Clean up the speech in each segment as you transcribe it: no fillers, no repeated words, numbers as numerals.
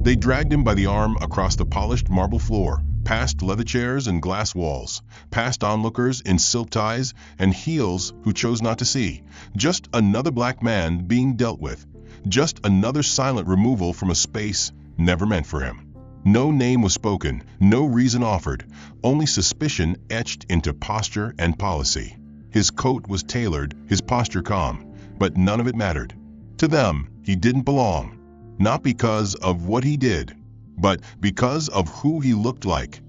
They dragged him by the arm across the polished marble floor, past leather chairs and glass walls, past onlookers in silk ties and heels who chose not to see. Just another black man being dealt with. Just another silent removal from a space never meant for him. No name was spoken, no reason offered, only suspicion etched into posture and policy. His coat was tailored, his posture calm, but none of it mattered. To them, he didn't belong. Not because of what he did, but because of who he looked like.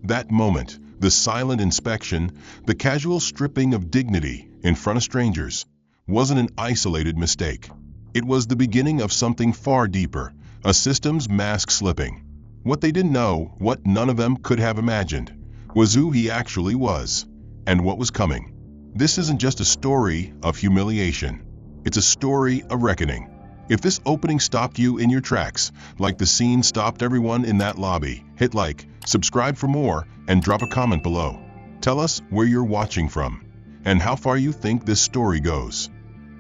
That moment, the silent inspection, the casual stripping of dignity in front of strangers, wasn't an isolated mistake. It was the beginning of something far deeper, a system's mask slipping. What they didn't know, what none of them could have imagined, was who he actually was, and what was coming. This isn't just a story of humiliation. It's a story of reckoning. If this opening stopped you in your tracks, like the scene stopped everyone in that lobby, hit like, subscribe for more, and drop a comment below. Tell us where you're watching from, and how far you think this story goes.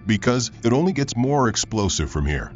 Because it only gets more explosive from here.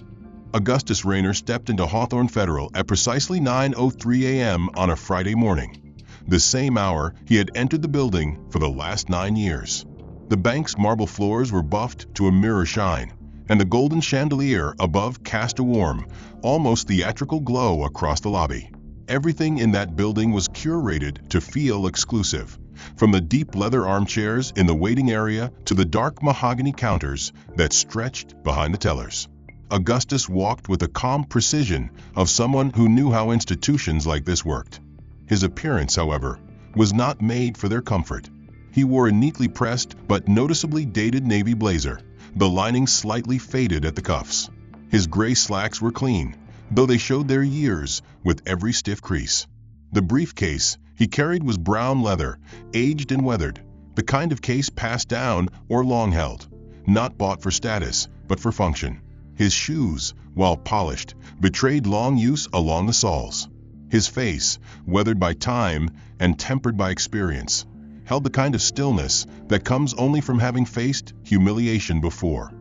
Augustus Rayner stepped into Hawthorne Federal at precisely 9:03 a.m. on a Friday morning, the same hour he had entered the building for the last 9 years. The bank's marble floors were buffed to a mirror shine, and the golden chandelier above cast a warm, almost theatrical glow across the lobby. Everything in that building was curated to feel exclusive, from the deep leather armchairs in the waiting area to the dark mahogany counters that stretched behind the tellers. Augustus walked with the calm precision of someone who knew how institutions like this worked. His appearance, however, was not made for their comfort. He wore a neatly pressed but noticeably dated navy blazer, the lining slightly faded at the cuffs. His gray slacks were clean, though they showed their years with every stiff crease. The briefcase he carried was brown leather, aged and weathered, the kind of case passed down or long held, not bought for status, but for function. His shoes, while polished, betrayed long use along the soles. His face, weathered by time and tempered by experience, held the kind of stillness that comes only from having faced humiliation before.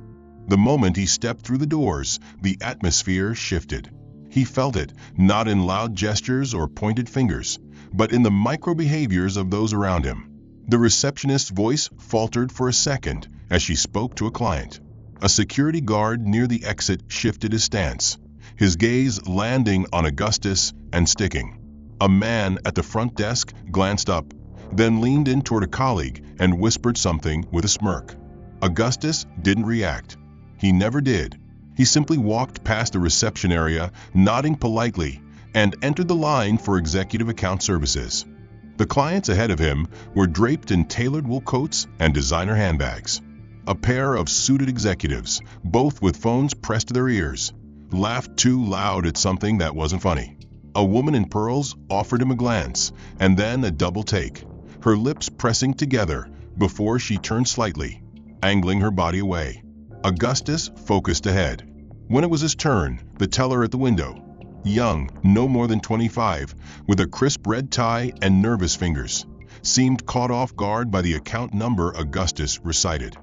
The moment he stepped through the doors, the atmosphere shifted. He felt it, not in loud gestures or pointed fingers, but in the micro-behaviors of those around him. The receptionist's voice faltered for a second as she spoke to a client. A security guard near the exit shifted his stance, his gaze landing on Augustus and sticking. A man at the front desk glanced up, then leaned in toward a colleague and whispered something with a smirk. Augustus didn't react. He never did. He simply walked past the reception area, nodding politely, and entered the line for executive account services. The clients ahead of him were draped in tailored wool coats and designer handbags. A pair of suited executives, both with phones pressed to their ears, laughed too loud at something that wasn't funny. A woman in pearls offered him a glance, and then a double take, her lips pressing together before she turned slightly, angling her body away. Augustus focused ahead. When it was his turn, the teller at the window, young, no more than 25, with a crisp red tie and nervous fingers, seemed caught off guard by the account number Augustus recited.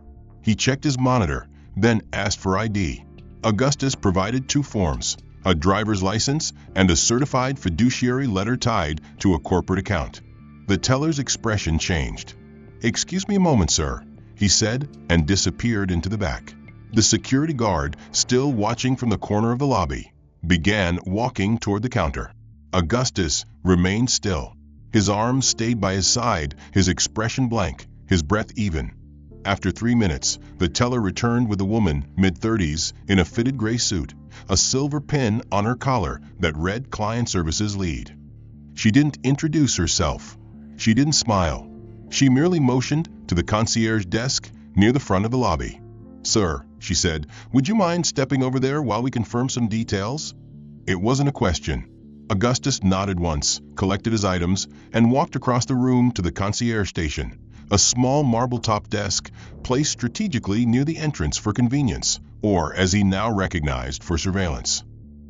He checked his monitor, then asked for ID. Augustus provided 2 forms, a driver's license and a certified fiduciary letter tied to a corporate account. The teller's expression changed. "Excuse me a moment, sir," he said, and disappeared into the back. The security guard, still watching from the corner of the lobby, began walking toward the counter. Augustus remained still. His arms stayed by his side, his expression blank, his breath even. After 3 minutes, the teller returned with a woman, mid-30s, in a fitted gray suit, a silver pin on her collar that read Client Services Lead. She didn't introduce herself. She didn't smile. She merely motioned to the concierge desk near the front of the lobby. "Sir," she said, "would you mind stepping over there while we confirm some details?" It wasn't a question. Augustus nodded once, collected his items, and walked across the room to the concierge station, a small marble-top desk placed strategically near the entrance for convenience, or as he now recognized, for surveillance.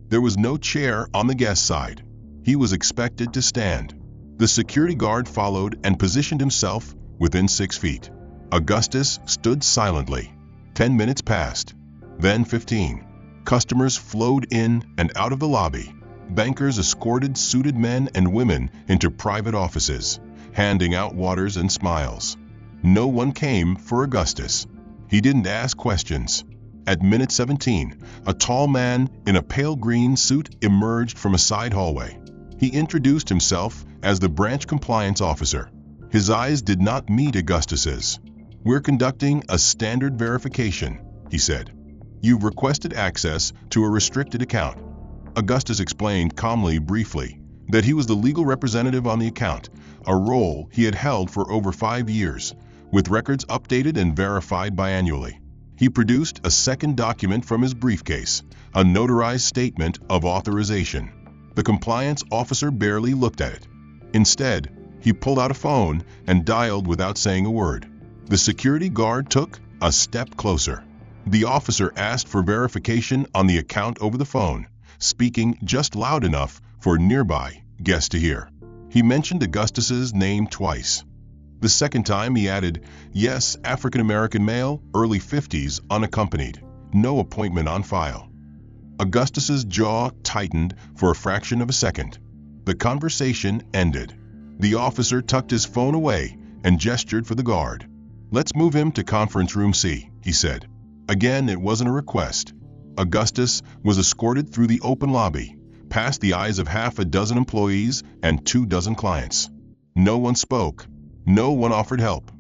There was no chair on the guest side. He was expected to stand. The security guard followed and positioned himself within 6 feet. Augustus stood silently. 10 minutes passed, then 15. Customers flowed in and out of the lobby. bankers escorted suited men and women into private offices, handing out waters and smiles. No one came for Augustus. He didn't ask questions. At minute 17, a tall man in a pale green suit emerged from a side hallway. He introduced himself as the branch compliance officer. His eyes did not meet Augustus's. "We're conducting a standard verification," he said. "You've requested access to a restricted account." Augustus explained calmly, briefly, that he was the legal representative on the account, a role he had held for over 5 years, with records updated and verified biannually. He produced a second document from his briefcase, a notarized statement of authorization. The compliance officer barely looked at it. Instead, he pulled out a phone and dialed without saying a word. The security guard took a step closer. The officer asked for verification on the account over the phone, speaking just loud enough for nearby guests to hear. He mentioned Augustus's name twice. The second time he added, "Yes, African-American male, early 50s, unaccompanied. No appointment on file." Augustus's jaw tightened for a fraction of a second. The conversation ended. The officer tucked his phone away and gestured for the guard. "Let's move him to conference room C," he said. Again, it wasn't a request. Augustus was escorted through the open lobby, past the eyes of half a dozen employees and 24 clients. No one spoke. No one offered help.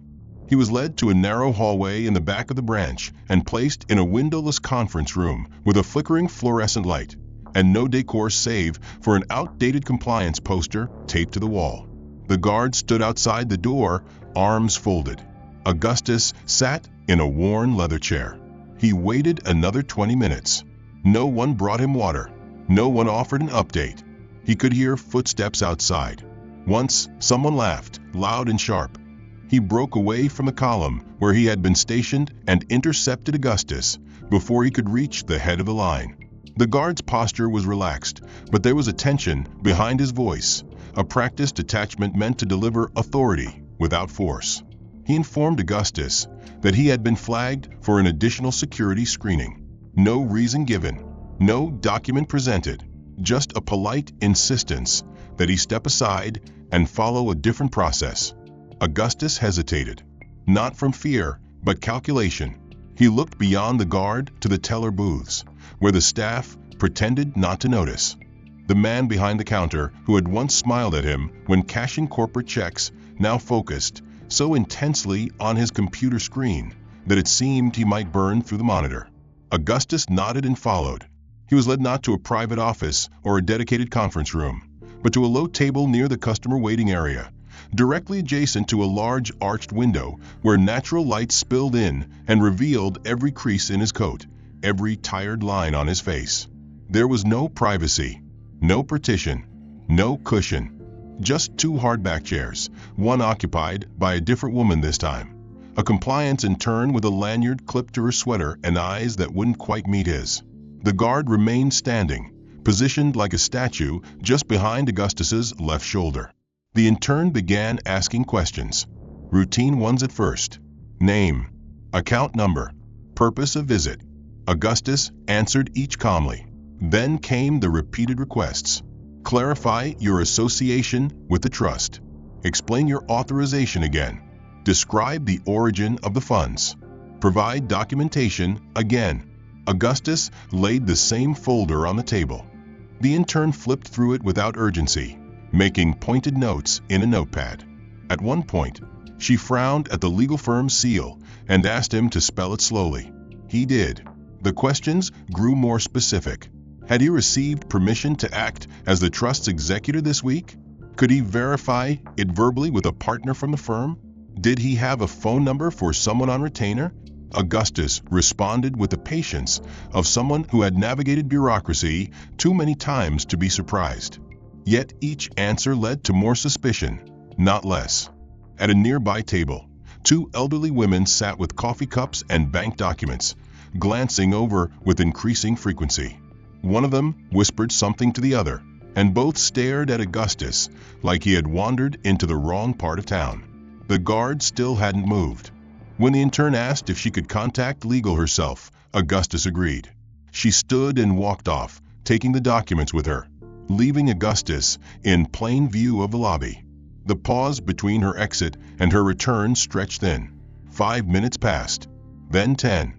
He was led to a narrow hallway in the back of the branch and placed in a windowless conference room with a flickering fluorescent light, and no decor save for an outdated compliance poster taped to the wall. The guard stood outside the door, arms folded. Augustus sat in a worn leather chair. He waited another 20 minutes. No one brought him water. No one offered an update. He could hear footsteps outside. Once, someone laughed, loud and sharp. He broke away from the column where he had been stationed and intercepted Augustus before he could reach the head of the line. The guard's posture was relaxed, but there was a tension behind his voice, a practiced attachment meant to deliver authority without force. He informed Augustus that he had been flagged for an additional security screening. No reason given, no document presented, just a polite insistence that he step aside and follow a different process. Augustus hesitated, not from fear, but calculation. He looked beyond the guard to the teller booths, where the staff pretended not to notice. The man behind the counter, who had once smiled at him when cashing corporate checks, now focused so intensely on his computer screen that it seemed he might burn through the monitor. Augustus nodded and followed. He was led not to a private office or a dedicated conference room, but to a low table near the customer waiting area, directly adjacent to a large arched window where natural light spilled in and revealed every crease in his coat, every tired line on his face. There was no privacy, no partition, no cushion. Just 2 hardback chairs, one occupied by a different woman this time. A compliance intern with a lanyard clipped to her sweater and eyes that wouldn't quite meet his. The guard remained standing, positioned like a statue just behind Augustus's left shoulder. The intern began asking questions. Routine ones at first. Name, account number, purpose of visit. Augustus answered each calmly. Then came the repeated requests. Clarify your association with the trust. Explain your authorization again. Describe the origin of the funds. Provide documentation again. Augustus laid the same folder on the table. The intern flipped through it without urgency, making pointed notes in a notepad. At one point, she frowned at the legal firm's seal and asked him to spell it slowly. He did. The questions grew more specific. Had he received permission to act as the trust's executor this week? Could he verify it verbally with a partner from the firm? Did he have a phone number for someone on retainer? Augustus responded with the patience of someone who had navigated bureaucracy too many times to be surprised. Yet each answer led to more suspicion, not less. At a nearby table, 2 elderly women sat with coffee cups and bank documents, glancing over with increasing frequency. One of them whispered something to the other, and both stared at Augustus like he had wandered into the wrong part of town. The guard still hadn't moved. When the intern asked if she could contact legal herself, Augustus agreed. She stood and walked off, taking the documents with her. leaving Augustus in plain view of the lobby. The pause between her exit and her return stretched thin. 5 minutes passed, then 10.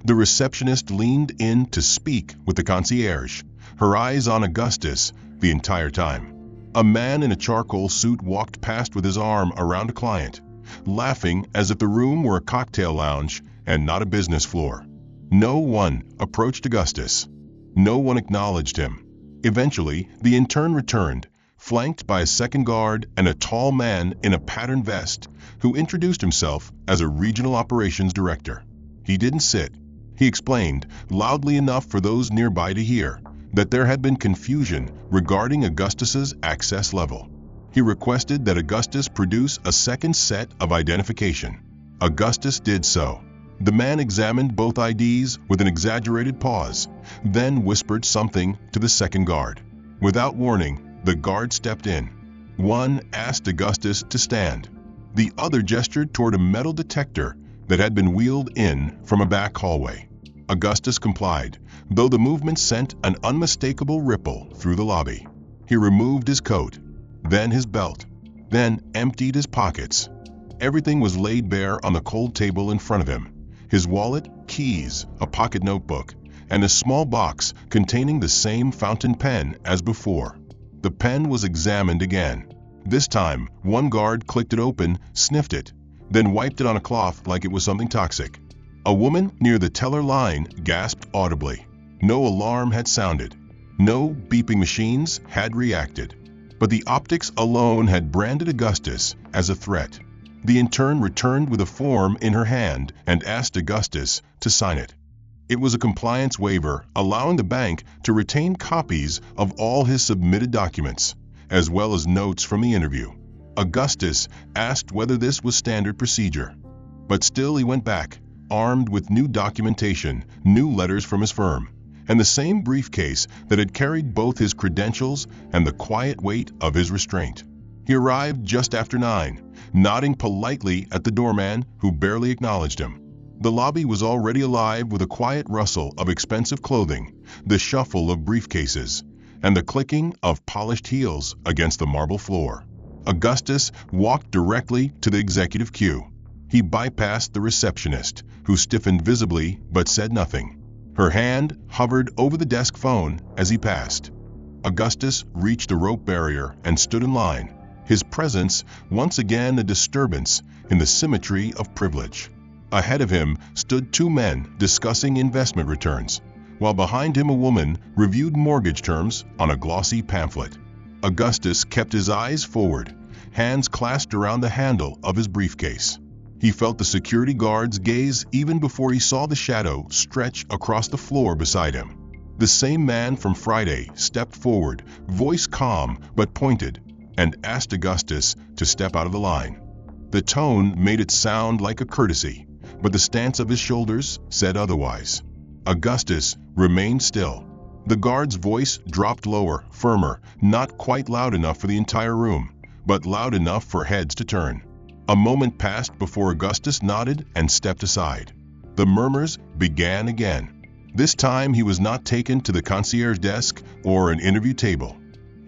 The receptionist leaned in to speak with the concierge, her eyes on Augustus the entire time. A man in a charcoal suit walked past with his arm around a client, laughing as if the room were a cocktail lounge and not a business floor. No one approached Augustus. No one acknowledged him. Eventually, the intern returned, flanked by a second guard and a tall man in a patterned vest, who introduced himself as a regional operations director. He didn't sit. He explained, loudly enough for those nearby to hear, that there had been confusion regarding Augustus's access level. He requested that Augustus produce a second set of identification. Augustus did so. The man examined both IDs with an exaggerated pause, then whispered something to the second guard. Without warning, the guard stepped in. One asked Augustus to stand. The other gestured toward a metal detector that had been wheeled in from a back hallway. Augustus complied, though the movement sent an unmistakable ripple through the lobby. He removed his coat, then his belt, then emptied his pockets. Everything was laid bare on the cold table in front of him. His wallet, keys, a pocket notebook, and a small box containing the same fountain pen as before. The pen was examined again. This time, one guard clicked it open, sniffed it, then wiped it on a cloth like it was something toxic. A woman near the teller line gasped audibly. No alarm had sounded. No beeping machines had reacted. But the optics alone had branded Augustus as a threat. The intern returned with a form in her hand and asked Augustus to sign it. It was a compliance waiver allowing the bank to retain copies of all his submitted documents, as well as notes from the interview. Augustus asked whether this was standard procedure. But still he went back, armed with new documentation, new letters from his firm, and the same briefcase that had carried both his credentials and the quiet weight of his restraint. He arrived just after 9, nodding politely at the doorman who barely acknowledged him. The lobby was already alive with a quiet rustle of expensive clothing, the shuffle of briefcases, and the clicking of polished heels against the marble floor. Augustus walked directly to the executive queue. He bypassed the receptionist, who stiffened visibly but said nothing. Her hand hovered over the desk phone as he passed. Augustus reached a rope barrier and stood in line, his presence once again a disturbance in the symmetry of privilege. Ahead of him stood 2 men discussing investment returns, while behind him a woman reviewed mortgage terms on a glossy pamphlet. Augustus kept his eyes forward, hands clasped around the handle of his briefcase. He felt the security guard's gaze even before he saw the shadow stretch across the floor beside him. The same man from Friday stepped forward, voice calm but pointed, and asked Augustus to step out of the line. The tone made it sound like a courtesy, but the stance of his shoulders said otherwise. Augustus remained still. The guard's voice dropped lower, firmer, not quite loud enough for the entire room, but loud enough for heads to turn. A moment passed before Augustus nodded and stepped aside. The murmurs began again. This time he was not taken to the concierge desk or an interview table.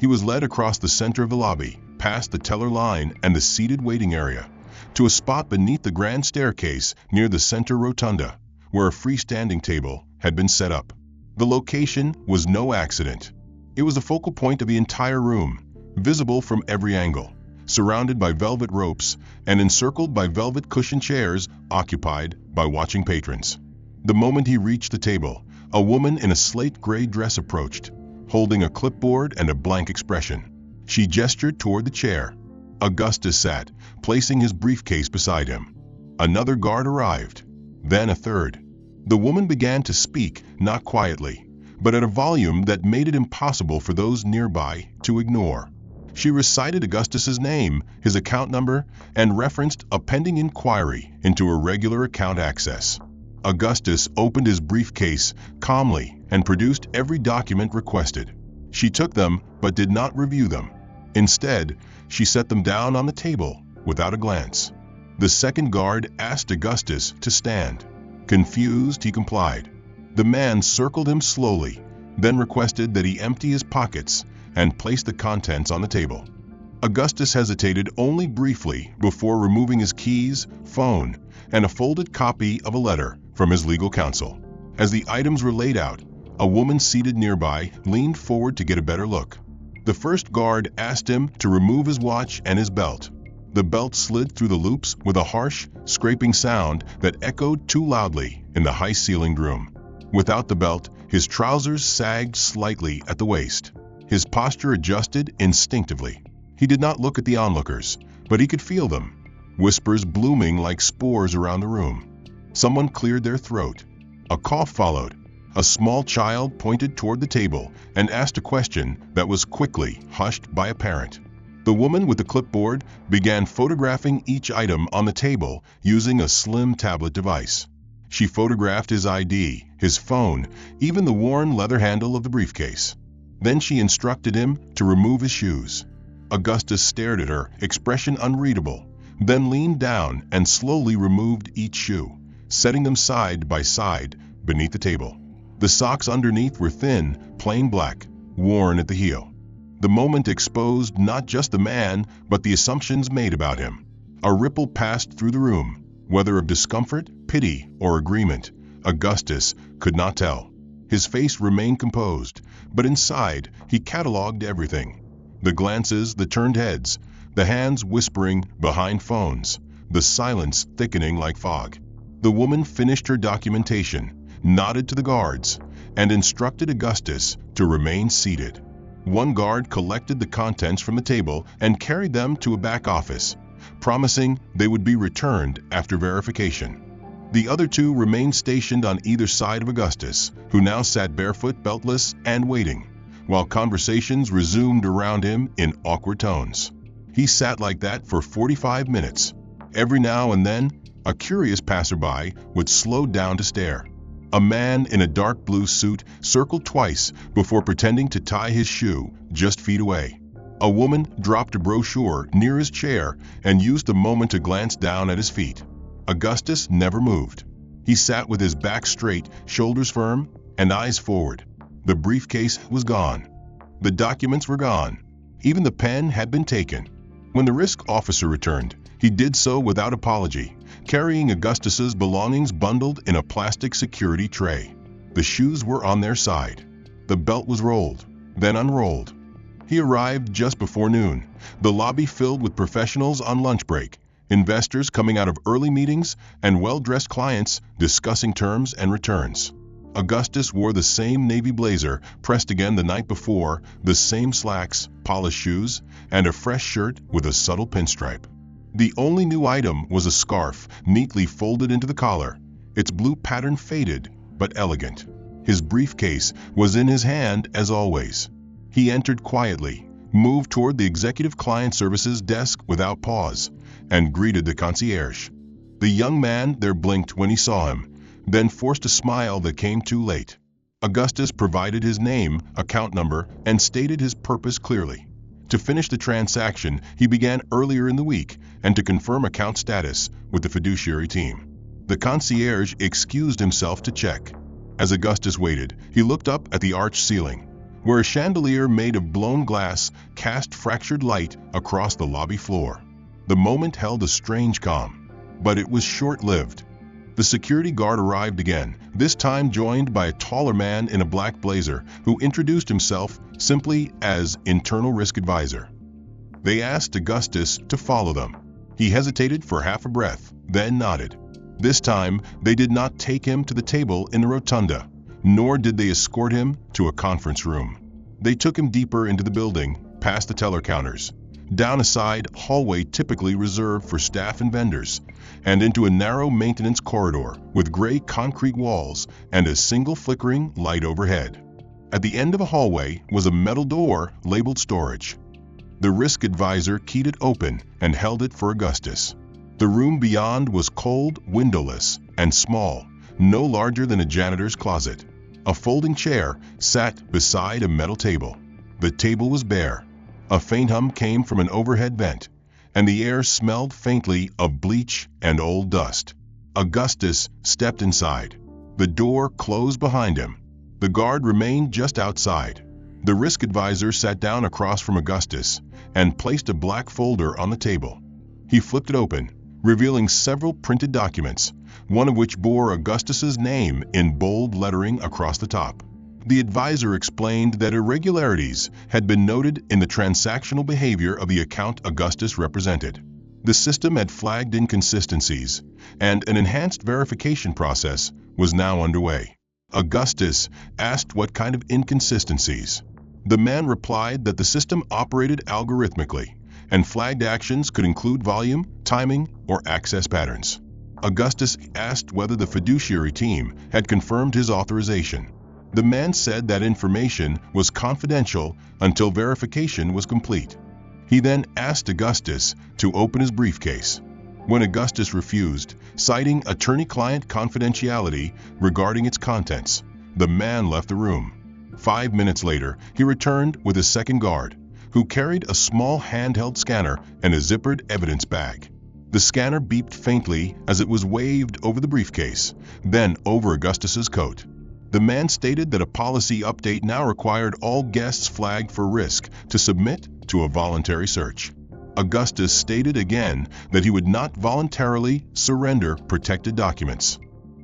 He was led across the center of the lobby, past the teller line and the seated waiting area, to a spot beneath the grand staircase near the center rotunda, where a freestanding table had been set up. The location was no accident. It was the focal point of the entire room, visible from every angle, surrounded by velvet ropes and encircled by velvet cushioned chairs occupied by watching patrons. The moment he reached the table, a woman in a slate gray dress approached, holding a clipboard and a blank expression. She gestured toward the chair. Augustus sat, placing his briefcase beside him. Another guard arrived, then a third. The woman began to speak, not quietly, but at a volume that made it impossible for those nearby to ignore. She recited Augustus's name, his account number, and referenced a pending inquiry into irregular account access. Augustus opened his briefcase calmly and produced every document requested. She took them but did not review them. Instead, she set them down on the table without a glance. The second guard asked Augustus to stand. Confused, he complied. The man circled him slowly, then requested that he empty his pockets and placed the contents on the table. Augustus hesitated only briefly before removing his keys, phone, and a folded copy of a letter from his legal counsel. As the items were laid out, a woman seated nearby leaned forward to get a better look. The first guard asked him to remove his watch and his belt. The belt slid through the loops with a harsh, scraping sound that echoed too loudly in the high-ceilinged room. Without the belt, his trousers sagged slightly at the waist. His posture adjusted instinctively. He did not look at the onlookers, but he could feel them, whispers blooming like spores around the room. Someone cleared their throat. A cough followed. A small child pointed toward the table and asked a question that was quickly hushed by a parent. The woman with the clipboard began photographing each item on the table using a slim tablet device. She photographed his ID, his phone, even the worn leather handle of the briefcase. Then she instructed him to remove his shoes. Augustus stared at her, expression unreadable, then leaned down and slowly removed each shoe, setting them side by side beneath the table. The socks underneath were thin, plain black, worn at the heel. The moment exposed not just the man, but the assumptions made about him. A ripple passed through the room, whether of discomfort, pity, or agreement. Augustus could not tell. His face remained composed, but inside he catalogued everything. The glances, the turned heads, the hands whispering behind phones, the silence thickening like fog. The woman finished her documentation, nodded to the guards, and instructed Augustus to remain seated. One guard collected the contents from the table and carried them to a back office, promising they would be returned after verification. The other two remained stationed on either side of Augustus, who now sat barefoot, beltless, and waiting, while conversations resumed around him in awkward tones. He sat like that for 45 minutes. Every now and then, a curious passerby would slow down to stare. A man in a dark blue suit circled twice before pretending to tie his shoe just feet away. A woman dropped a brochure near his chair and used a moment to glance down at his feet. Augustus never moved. He sat with his back straight, shoulders firm, and eyes forward. The briefcase was gone. The documents were gone. Even the pen had been taken. When the risk officer returned, he did so without apology, carrying Augustus's belongings bundled in a plastic security tray. The shoes were on their side. The belt was rolled, then unrolled. He arrived just before noon, the lobby filled with professionals on lunch break, investors coming out of early meetings, and well-dressed clients discussing terms and returns. Augustus wore the same navy blazer pressed again the night before, the same slacks, polished shoes, and a fresh shirt with a subtle pinstripe. The only new item was a scarf neatly folded into the collar, its blue pattern faded but elegant. His briefcase was in his hand as always. He entered quietly, moved toward the executive client services desk without pause, and greeted the concierge. The young man there blinked when he saw him, then forced a smile that came too late. Augustus provided his name, account number, and stated his purpose clearly. To finish the transaction he began earlier in the week and to confirm account status with the fiduciary team. The concierge excused himself to check. As Augustus waited, he looked up at the arched ceiling, where a chandelier made of blown glass cast fractured light across the lobby floor. The moment held a strange calm, but it was short-lived. The security guard arrived again, this time joined by a taller man in a black blazer who introduced himself simply as Internal Risk Advisor. They asked Augustus to follow them. He hesitated for half a breath, then nodded. This time, they did not take him to the table in the rotunda, nor did they escort him to a conference room. They took him deeper into the building, past the teller counters, down a side hallway typically reserved for staff and vendors, and into a narrow maintenance corridor with gray concrete walls and a single flickering light overhead. At the end of the hallway was a metal door labeled storage. The risk advisor keyed it open and held it for Augustus. The room beyond was cold, windowless, and small, no larger than a janitor's closet. A folding chair sat beside a metal table. The table was bare. A faint hum came from an overhead vent, and the air smelled faintly of bleach and old dust. Augustus stepped inside. The door closed behind him. The guard remained just outside. The risk advisor sat down across from Augustus and placed a black folder on the table. He flipped it open, revealing several printed documents, one of which bore Augustus's name in bold lettering across the top. The advisor explained that irregularities had been noted in the transactional behavior of the account Augustus represented. The system had flagged inconsistencies, and an enhanced verification process was now underway. Augustus asked what kind of inconsistencies. The man replied that the system operated algorithmically, and flagged actions could include volume, timing, or access patterns. Augustus asked whether the fiduciary team had confirmed his authorization. The man said that information was confidential until verification was complete. He then asked Augustus to open his briefcase. When Augustus refused, citing attorney-client confidentiality regarding its contents, the man left the room. 5 minutes later, he returned with a second guard, who carried a small handheld scanner and a zippered evidence bag. The scanner beeped faintly as it was waved over the briefcase, then over Augustus's coat. The man stated that a policy update now required all guests flagged for risk to submit to a voluntary search. Augustus stated again that he would not voluntarily surrender protected documents.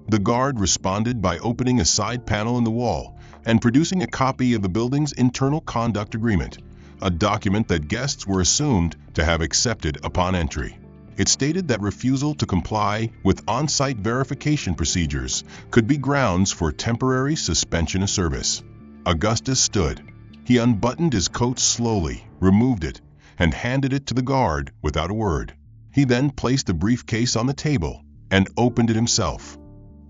The guard responded by opening a side panel in the wall and producing a copy of the building's internal conduct agreement, a document that guests were assumed to have accepted upon entry. It stated that refusal to comply with on-site verification procedures could be grounds for temporary suspension of service. Augustus stood. He unbuttoned his coat slowly, removed it, and handed it to the guard without a word. He then placed the briefcase on the table and opened it himself.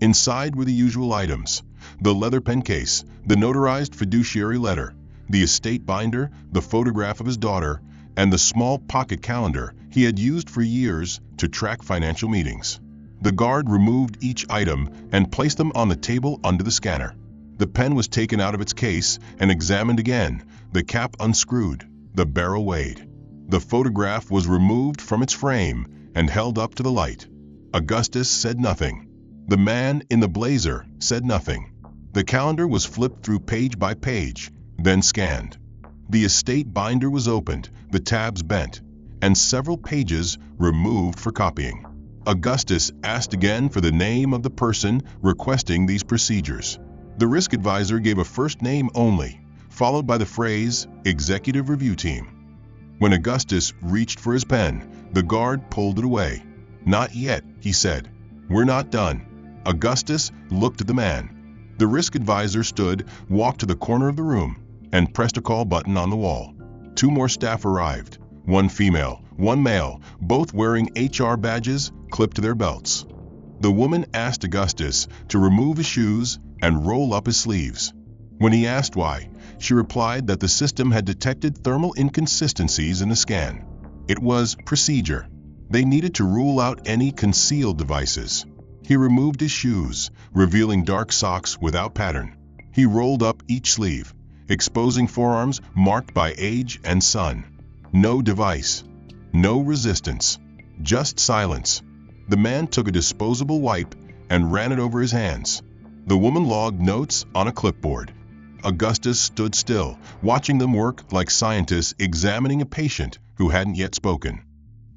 Inside were the usual items: the leather pen case, the notarized fiduciary letter, the estate binder, the photograph of his daughter, and the small pocket calendar he had used for years to track financial meetings. The guard removed each item and placed them on the table under the scanner. The pen was taken out of its case and examined again, the cap unscrewed, the barrel weighed. The photograph was removed from its frame and held up to the light. Augustus said nothing. The man in the blazer said nothing. The calendar was flipped through page by page, then scanned. The estate binder was opened, the tabs bent, and several pages removed for copying. Augustus asked again for the name of the person requesting these procedures. The risk advisor gave a first name only, followed by the phrase, "Executive Review Team." When Augustus reached for his pen, the guard pulled it away. "Not yet," he said. "We're not done." Augustus looked at the man. The risk advisor stood, walked to the corner of the room, and pressed a call button on the wall. 2 more staff arrived, 1 female, 1 male, both wearing HR badges clipped to their belts. The woman asked Augustus to remove his shoes and roll up his sleeves. When he asked why, she replied that the system had detected thermal inconsistencies in the scan. It was procedure. They needed to rule out any concealed devices. He removed his shoes, revealing dark socks without pattern. He rolled up each sleeve, exposing forearms marked by age and sun. No device, no resistance, just silence. The man took a disposable wipe and ran it over his hands. The woman logged notes on a clipboard. Augustus stood still, watching them work like scientists examining a patient who hadn't yet spoken.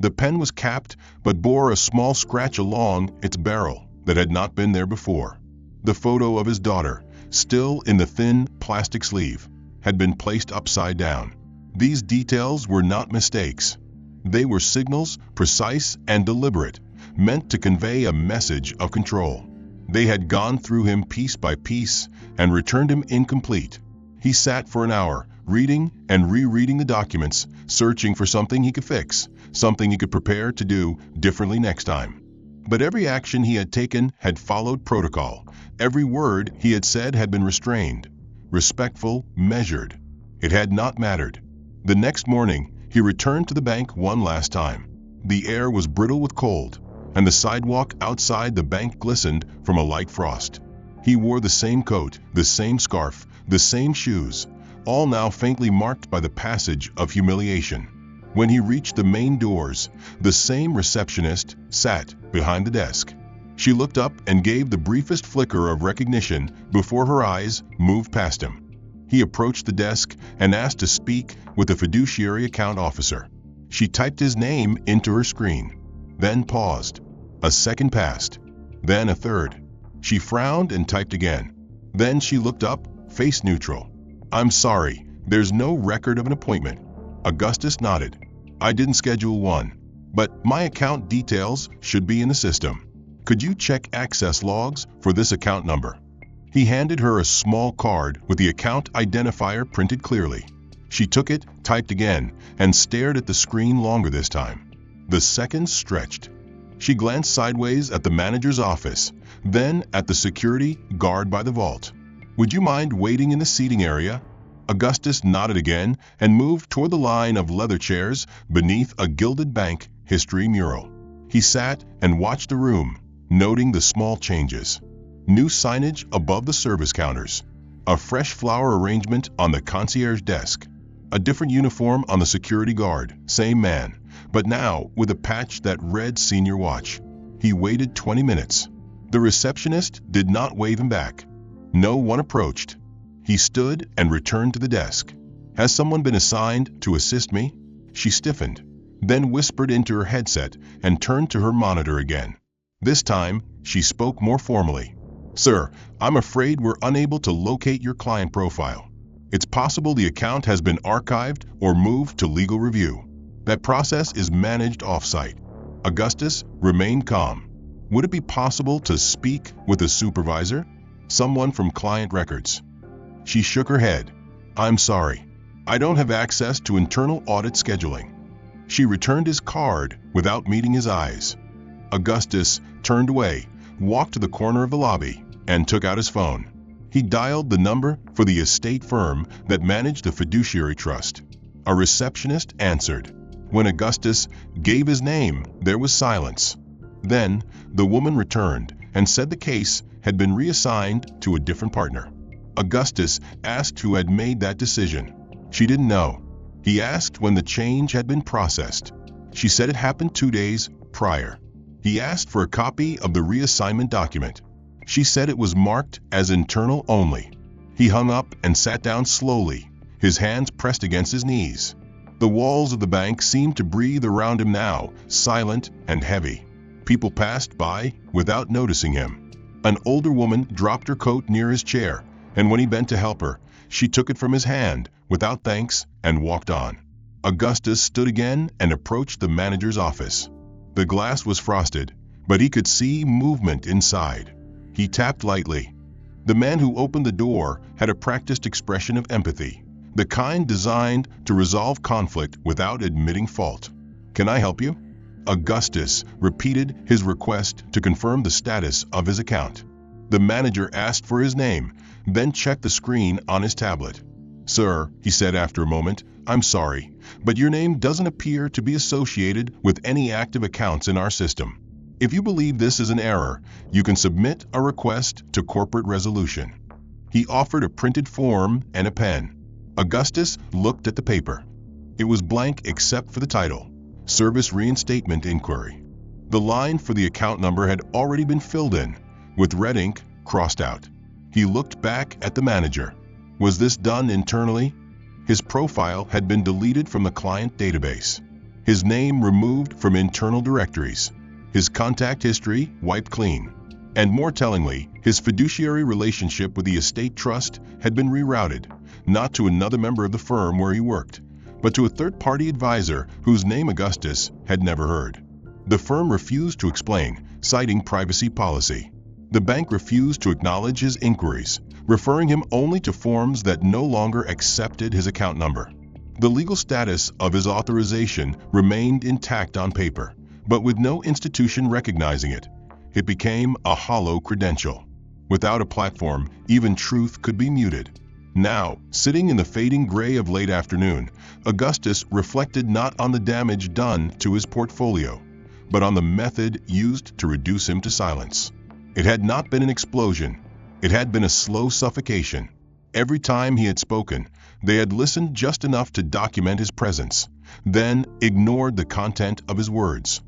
The pen was capped but bore a small scratch along its barrel that had not been there before. The photo of his daughter, still in the thin plastic sleeve, had been placed upside down. These details were not mistakes. They were signals, precise and deliberate, meant to convey a message of control. They had gone through him piece by piece and returned him incomplete. He sat for an hour, reading and rereading the documents, searching for something he could fix, something he could prepare to do differently next time. But every action he had taken had followed protocol. Every word he had said had been restrained, respectful, measured. It had not mattered. The next morning, he returned to the bank one last time. The air was brittle with cold, and the sidewalk outside the bank glistened from a light frost. He wore the same coat, the same scarf, the same shoes, all now faintly marked by the passage of humiliation. When he reached the main doors, the same receptionist sat behind the desk. She looked up and gave the briefest flicker of recognition before her eyes moved past him. He approached the desk and asked to speak with the fiduciary account officer. She typed his name into her screen, then paused. A second passed, then a third. She frowned and typed again. Then she looked up, face neutral. "I'm sorry, there's no record of an appointment." Augustus nodded. "I didn't schedule one, but my account details should be in the system. Could you check access logs for this account number?" He handed her a small card with the account identifier printed clearly. She took it, typed again, and stared at the screen longer this time. The seconds stretched. She glanced sideways at the manager's office, then at the security guard by the vault. "Would you mind waiting in the seating area?" Augustus nodded again and moved toward the line of leather chairs beneath a gilded bank history mural. He sat and watched the room, noting the small changes. New signage above the service counters, a fresh flower arrangement on the concierge desk, a different uniform on the security guard, same man, but now with a patch that read senior watch. He waited 20 minutes. The receptionist did not wave him back. No one approached. He stood and returned to the desk. "Has someone been assigned to assist me?" She stiffened, then whispered into her headset and turned to her monitor again. This time, she spoke more formally. "Sir, I'm afraid we're unable to locate your client profile. It's possible the account has been archived or moved to legal review. That process is managed off-site." Augustus remained calm. "Would it be possible to speak with a supervisor? Someone from client records?" She shook her head. "I'm sorry. I don't have access to internal audit scheduling." She returned his card without meeting his eyes. Augustus turned away, walked to the corner of the lobby, and took out his phone. He dialed the number for the estate firm that managed the fiduciary trust. A receptionist answered. When Augustus gave his name, there was silence. Then, the woman returned and said the case had been reassigned to a different partner. Augustus asked who had made that decision. She didn't know. He asked when the change had been processed. She said it happened 2 days prior. He asked for a copy of the reassignment document. She said it was marked as internal only. He hung up and sat down slowly, his hands pressed against his knees. The walls of the bank seemed to breathe around him now, silent and heavy. People passed by without noticing him. An older woman dropped her coat near his chair, and when he bent to help her, she took it from his hand without thanks and walked on. Augustus stood again and approached the manager's office. The glass was frosted, but he could see movement inside. He tapped lightly. The man who opened the door had a practiced expression of empathy, the kind designed to resolve conflict without admitting fault. "Can I help you?" Augustus repeated his request to confirm the status of his account. The manager asked for his name, then checked the screen on his tablet. "Sir," he said after a moment, "I'm sorry, but your name doesn't appear to be associated with any active accounts in our system. If you believe this is an error, you can submit a request to corporate resolution." He offered a printed form and a pen. Augustus looked at the paper. It was blank except for the title, Service Reinstatement Inquiry. The line for the account number had already been filled in, with red ink crossed out. He looked back at the manager. Was this done internally? His profile had been deleted from the client database. His name removed from internal directories. His contact history wiped clean. And more tellingly, his fiduciary relationship with the estate trust had been rerouted, not to another member of the firm where he worked, but to a third-party advisor whose name Augustus had never heard. The firm refused to explain, citing privacy policy. The bank refused to acknowledge his inquiries, referring him only to forms that no longer accepted his account number. The legal status of his authorization remained intact on paper, but with no institution recognizing it. It became a hollow credential. Without a platform, even truth could be muted. Now, sitting in the fading gray of late afternoon, Augustus reflected not on the damage done to his portfolio, but on the method used to reduce him to silence. It had not been an explosion. It had been a slow suffocation. Every time he had spoken, they had listened just enough to document his presence, then ignored the content of his words.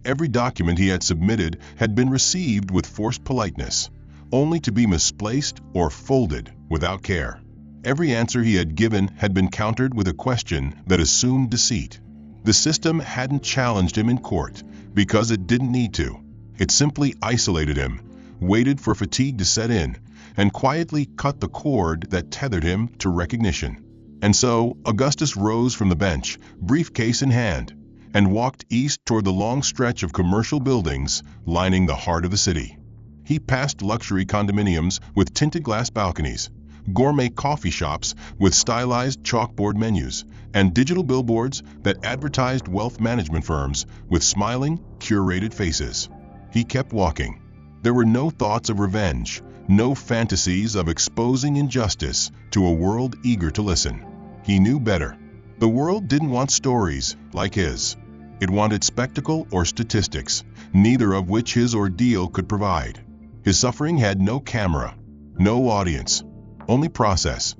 Every document he had submitted had been received with forced politeness, only to be misplaced or folded without care. Every answer he had given had been countered with a question that assumed deceit. The system hadn't challenged him in court because it didn't need to. It simply isolated him, waited for fatigue to set in, and quietly cut the cord that tethered him to recognition. And so Augustus rose from the bench, briefcase in hand, and walked east toward the long stretch of commercial buildings lining the heart of the city. He passed luxury condominiums with tinted glass balconies, gourmet coffee shops with stylized chalkboard menus, and digital billboards that advertised wealth management firms with smiling, curated faces. He kept walking. There were no thoughts of revenge, no fantasies of exposing injustice to a world eager to listen. He knew better. The world didn't want stories like his. It wanted spectacle or statistics, neither of which his ordeal could provide. His suffering had no camera, no audience, only process.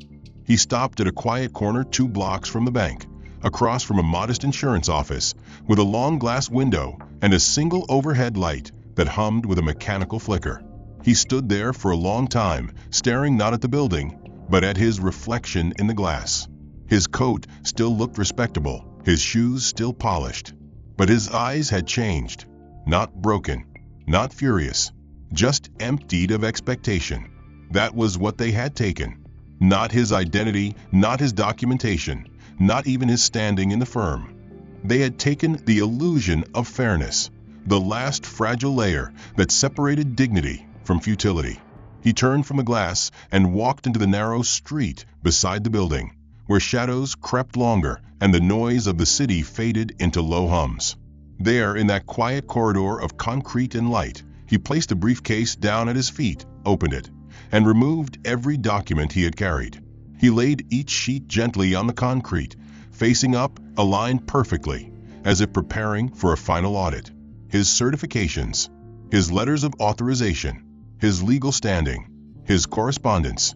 He stopped at a quiet corner 2 blocks from the bank, across from a modest insurance office, with a long glass window and a single overhead light that hummed with a mechanical flicker. He stood there for a long time, staring not at the building, but at his reflection in the glass. His coat still looked respectable, his shoes still polished. But his eyes had changed. Not broken, not furious, just emptied of expectation. That was what they had taken. Not his identity, not his documentation, not even his standing in the firm. They had taken the illusion of fairness, the last fragile layer that separated dignity from futility. He turned from the glass and walked into the narrow street beside the building, where shadows crept longer and the noise of the city faded into low hums. There, in that quiet corridor of concrete and light, he placed the briefcase down at his feet, opened it, and removed every document he had carried. He laid each sheet gently on the concrete, facing up, aligned perfectly, as if preparing for a final audit. His certifications, his letters of authorization, his legal standing, his correspondence,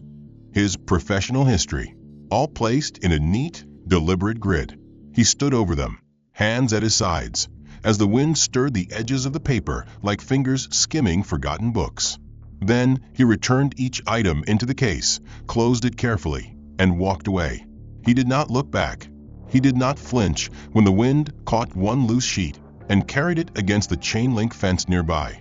his professional history, all placed in a neat, deliberate grid. He stood over them, hands at his sides, as the wind stirred the edges of the paper like fingers skimming forgotten books. Then he returned each item into the case, closed it carefully, and walked away. He did not look back. He did not flinch when the wind caught one loose sheet and carried it against the chain-link fence nearby.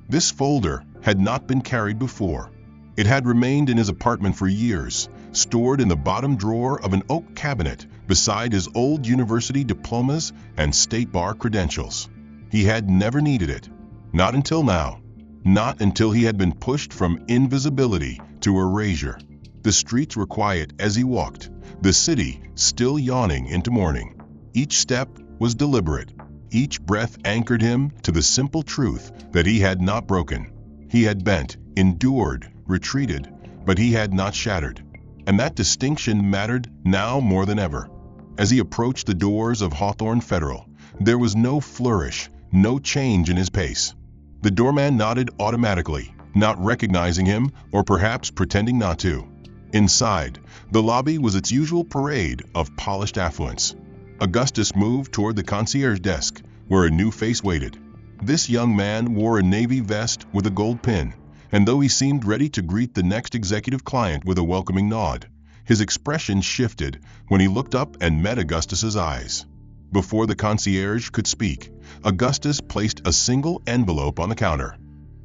This folder had not been carried before. It had remained in his apartment for years, stored in the bottom drawer of an oak cabinet beside his old university diplomas and state bar credentials. He had never needed it. Not until now. Not until he had been pushed from invisibility to erasure. The streets were quiet as he walked, the city still yawning into morning. Each step was deliberate. Each breath anchored him to the simple truth that he had not broken. He had bent, endured, retreated, but he had not shattered. And that distinction mattered now more than ever. As he approached the doors of Hawthorne Federal, there was no flourish, no change in his pace. The doorman nodded automatically, not recognizing him or perhaps pretending not to. Inside, the lobby was its usual parade of polished affluence. Augustus moved toward the concierge desk, where a new face waited. This young man wore a navy vest with a gold pin, and though he seemed ready to greet the next executive client with a welcoming nod, his expression shifted when he looked up and met Augustus's eyes. Before the concierge could speak, Augustus placed a single envelope on the counter.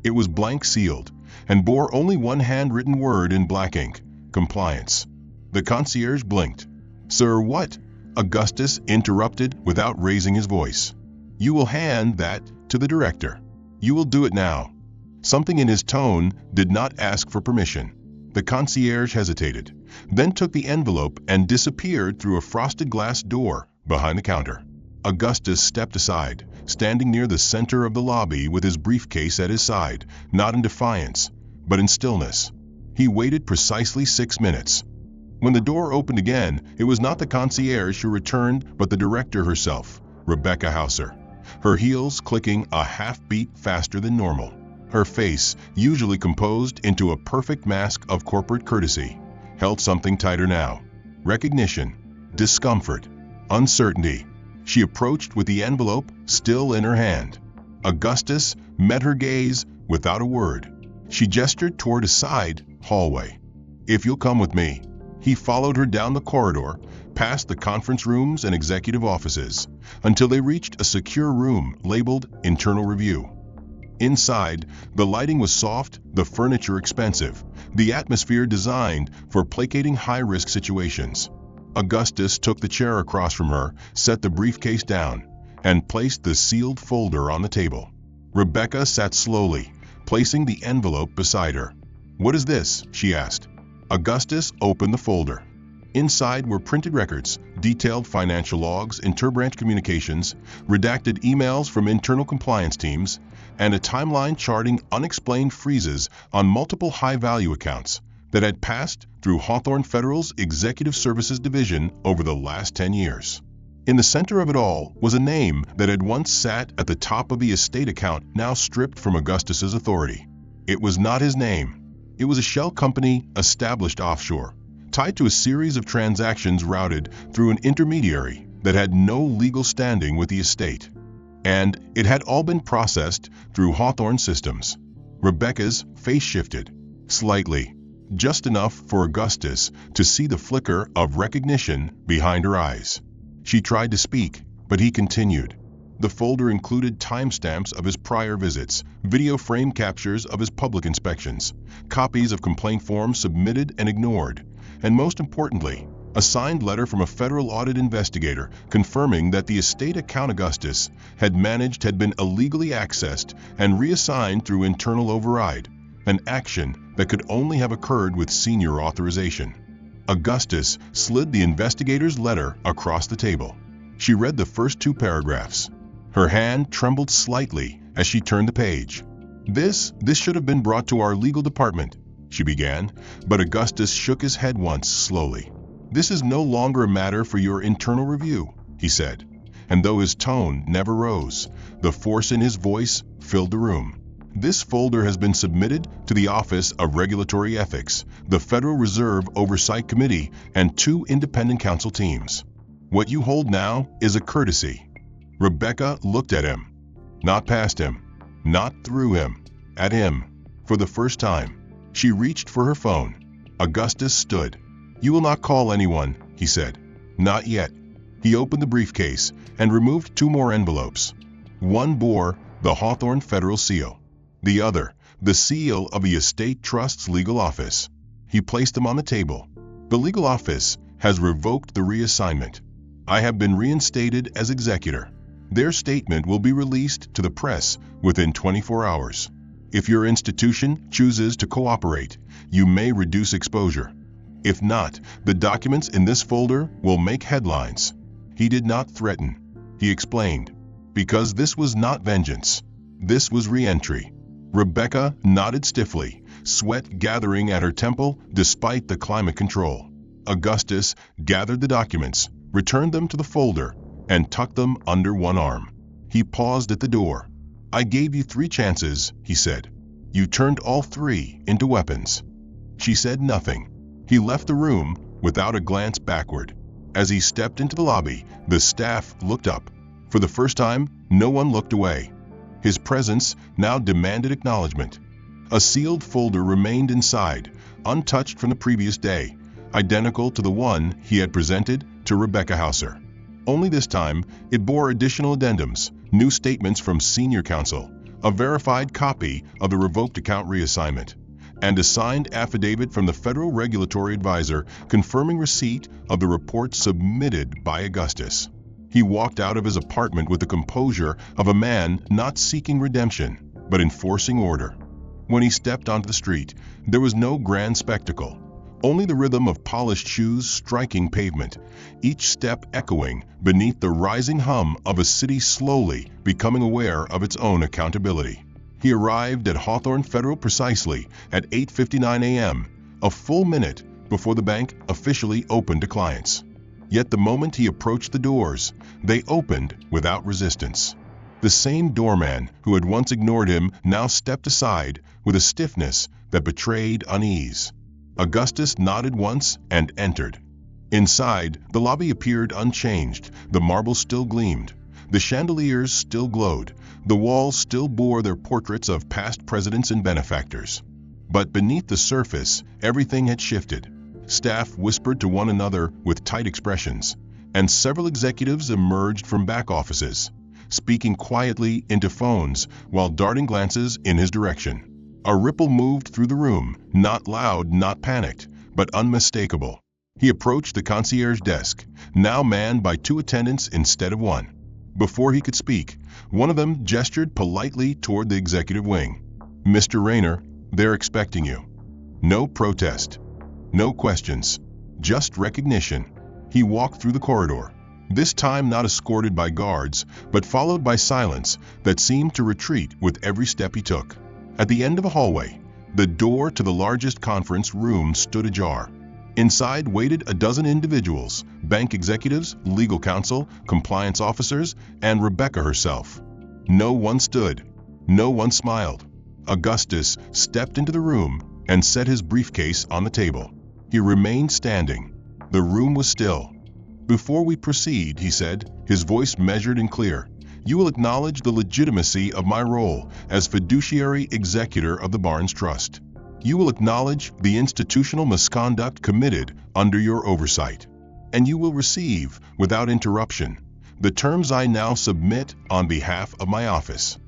It was blank sealed and bore only one handwritten word in black ink: compliance. The concierge blinked. "Sir, what?" Augustus interrupted without raising his voice. "You will hand that to the director. You will do it now." Something in his tone did not ask for permission. The concierge hesitated, then took the envelope and disappeared through a frosted glass door behind the counter. Augustus stepped aside, standing near the center of the lobby with his briefcase at his side, not in defiance, but in stillness. He waited precisely 6 minutes. When the door opened again, it was not the concierge who returned, but the director herself, Rebecca Hauser, her heels clicking a half-beat faster than normal. Her face, usually composed into a perfect mask of corporate courtesy, held something tighter now. Recognition, discomfort, uncertainty. She approached with the envelope still in her hand. Augustus met her gaze without a word. She gestured toward a side hallway. "If you'll come with me," He followed her down the corridor, past the conference rooms and executive offices, until they reached a secure room labeled Internal Review. Inside, the lighting was soft, the furniture expensive, the atmosphere designed for placating high-risk situations. Augustus took the chair across from her, set the briefcase down, and placed the sealed folder on the table. Rebecca sat slowly, placing the envelope beside her. "What is this?" she asked. Augustus opened the folder. Inside were printed records, detailed financial logs, interbranch communications, redacted emails from internal compliance teams, and a timeline charting unexplained freezes on multiple high-value accounts that had passed through Hawthorne Federal's Executive Services Division over the last 10 years. In the center of it all was a name that had once sat at the top of the estate account, now stripped from Augustus's authority. It was not his name. It was a shell company established offshore, tied to a series of transactions routed through an intermediary that had no legal standing with the estate. And it had all been processed through Hawthorne systems. Rebecca's face shifted, slightly, just enough for Augustus to see the flicker of recognition behind her eyes. She tried to speak, but he continued. The folder included timestamps of his prior visits, video frame captures of his public inspections, copies of complaint forms submitted and ignored, and most importantly, a signed letter from a federal audit investigator confirming that the estate account Augustus had managed had been illegally accessed and reassigned through internal override, an action that could only have occurred with senior authorization. Augustus slid the investigator's letter across the table. She read the first 2 paragraphs. Her hand trembled slightly as she turned the page. This should have been brought to our legal department," she began, but Augustus shook his head once slowly. "This is no longer a matter for your internal review," he said, and though his tone never rose, the force in his voice filled the room. "This folder has been submitted to the Office of Regulatory Ethics, the Federal Reserve Oversight Committee, and 2 independent counsel teams. What you hold now is a courtesy." Rebecca looked at him, not past him, not through him, at him. For the first time, she reached for her phone. Augustus stood. "You will not call anyone," he said. "Not yet." He opened the briefcase and removed 2 more envelopes. One bore the Hawthorne Federal Seal. The other, the seal of the Estate Trust's legal office. He placed them on the table. "The legal office has revoked the reassignment. I have been reinstated as executor. Their statement will be released to the press within 24 hours. If your institution chooses to cooperate, you may reduce exposure. If not, the documents in this folder will make headlines." He did not threaten. He explained. Because this was not vengeance. This was re-entry. Rebecca nodded stiffly, sweat gathering at her temple despite the climate control. Augustus gathered the documents, returned them to the folder, and tucked them under one arm. He paused at the door. "I gave you 3 chances," he said. "You turned all 3 into weapons." She said nothing. He left the room without a glance backward. As he stepped into the lobby, the staff looked up. For the first time, no one looked away. His presence now demanded acknowledgement. A sealed folder remained inside, untouched from the previous day, identical to the one he had presented to Rebecca Hauser. Only this time, it bore additional addendums, new statements from senior counsel, a verified copy of the revoked account reassignment, and a signed affidavit from the Federal Regulatory Advisor confirming receipt of the report submitted by Augustus. He walked out of his apartment with the composure of a man not seeking redemption, but enforcing order. When he stepped onto the street, there was no grand spectacle. Only the rhythm of polished shoes striking pavement, each step echoing beneath the rising hum of a city slowly becoming aware of its own accountability. He arrived at Hawthorne Federal precisely at 8:59 a.m., a full minute before the bank officially opened to clients. Yet the moment he approached the doors, they opened without resistance. The same doorman who had once ignored him now stepped aside with a stiffness that betrayed unease. Augustus nodded once and entered. Inside, the lobby appeared unchanged. The marble still gleamed. The chandeliers still glowed. The walls still bore their portraits of past presidents and benefactors. But beneath the surface, everything had shifted. Staff whispered to one another with tight expressions, and several executives emerged from back offices, speaking quietly into phones while darting glances in his direction. A ripple moved through the room, not loud, not panicked, but unmistakable. He approached the concierge desk, now manned by 2 attendants instead of 1. Before he could speak, one of them gestured politely toward the executive wing. "Mr. Rayner, they're expecting you." No protest, no questions, just recognition. He walked through the corridor, this time not escorted by guards, but followed by silence that seemed to retreat with every step he took. At the end of a hallway, the door to the largest conference room stood ajar. Inside waited a dozen individuals, bank executives, legal counsel, compliance officers, and Rebecca herself. No one stood. No one smiled. Augustus stepped into the room and set his briefcase on the table. He remained standing. The room was still. "Before we proceed," he said, his voice measured and clear, "you will acknowledge the legitimacy of my role as fiduciary executor of the Barnes Trust. You will acknowledge the institutional misconduct committed under your oversight. And you will receive, without interruption, the terms I now submit on behalf of my office."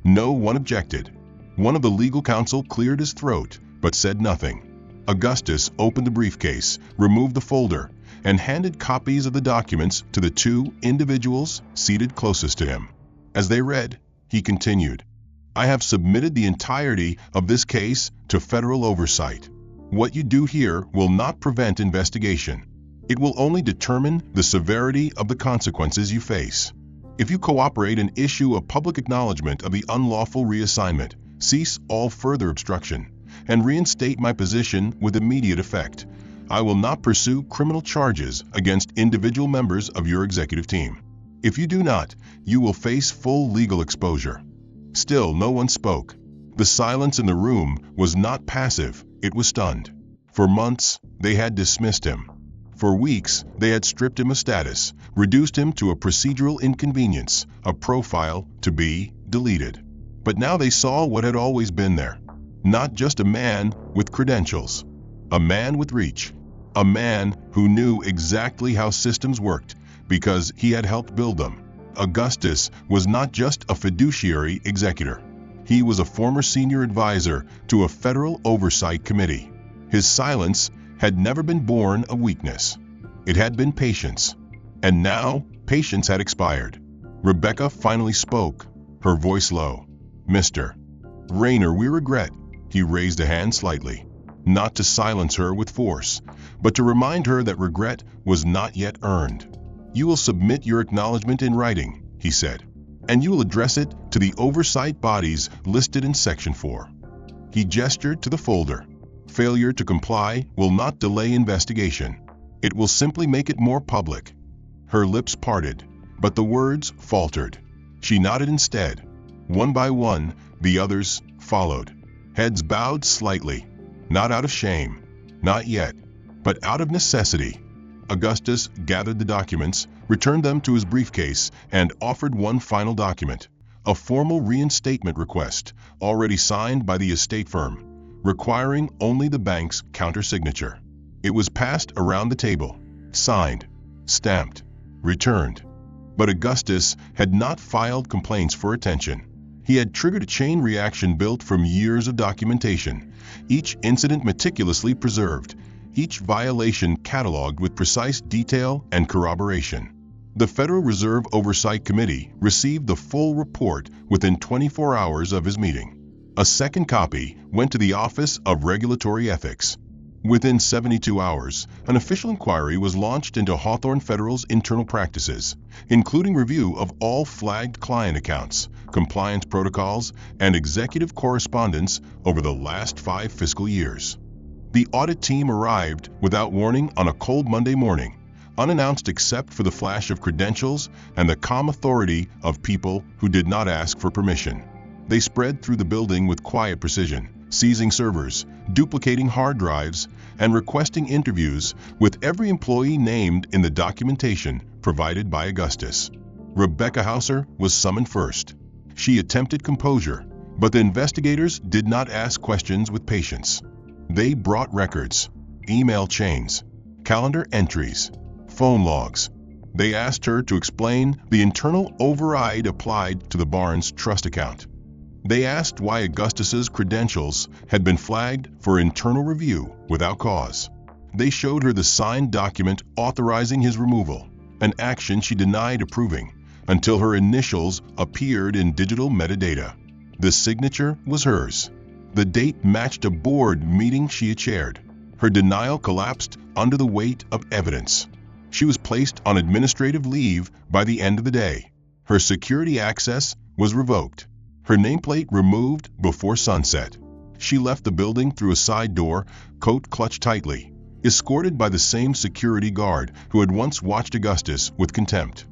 No one objected. One of the legal counsel cleared his throat, but said nothing. Augustus opened the briefcase, removed the folder, and handed copies of the documents to the 2 individuals seated closest to him. As they read, he continued, "I have submitted the entirety of this case to federal oversight. What you do here will not prevent investigation. It will only determine the severity of the consequences you face. If you cooperate and issue a public acknowledgement of the unlawful reassignment, cease all further obstruction, and reinstate my position with immediate effect, I will not pursue criminal charges against individual members of your executive team. If you do not, you will face full legal exposure." Still no one spoke. The silence in the room was not passive, it was stunned. For months, they had dismissed him. For weeks, they had stripped him of status, reduced him to a procedural inconvenience, a profile to be deleted. But now they saw what had always been there. Not just a man with credentials, a man with reach, a man who knew exactly how systems worked because he had helped build them. Augustus was not just a fiduciary executor. He was a former senior advisor to a federal oversight committee. His silence had never been born of weakness. It had been patience. And now, patience had expired. Rebecca finally spoke, her voice low. "Mr. Rayner, we regret." He raised a hand slightly, not to silence her with force, but to remind her that regret was not yet earned. "You will submit your acknowledgement in writing," he said, "and you will address it to the oversight bodies listed in Section 4. He gestured to the folder. "Failure to comply will not delay investigation. It will simply make it more public." Her lips parted, but the words faltered. She nodded instead. One by one, the others followed. Heads bowed slightly, not out of shame, not yet, but out of necessity. Augustus gathered the documents, returned them to his briefcase, and offered one final document, a formal reinstatement request, already signed by the estate firm, requiring only the bank's countersignature. It was passed around the table, signed, stamped, returned. But Augustus had not filed complaints for attention. He had triggered a chain reaction built from years of documentation, each incident meticulously preserved, each violation cataloged with precise detail and corroboration. The Federal Reserve Oversight Committee received the full report within 24 hours of his meeting. A second copy went to the Office of Regulatory Ethics. Within 72 hours, an official inquiry was launched into Hawthorne Federal's internal practices, including review of all flagged client accounts, compliance protocols, and executive correspondence over the last 5 fiscal years. The audit team arrived without warning on a cold Monday morning, unannounced except for the flash of credentials and the calm authority of people who did not ask for permission. They spread through the building with quiet precision, seizing servers, duplicating hard drives, and requesting interviews with every employee named in the documentation provided by Augustus. Rebecca Hauser was summoned first. She attempted composure, but the investigators did not ask questions with patience. They brought records, email chains, calendar entries, phone logs. They asked her to explain the internal override applied to the Barnes trust account. They asked why Augustus's credentials had been flagged for internal review without cause. They showed her the signed document authorizing his removal, an action she denied approving until her initials appeared in digital metadata. The signature was hers. The date matched a board meeting she had chaired. Her denial collapsed under the weight of evidence. She was placed on administrative leave by the end of the day. Her security access was revoked. Her nameplate removed before sunset. She left the building through a side door, coat clutched tightly, escorted by the same security guard who had once watched Augustus with contempt.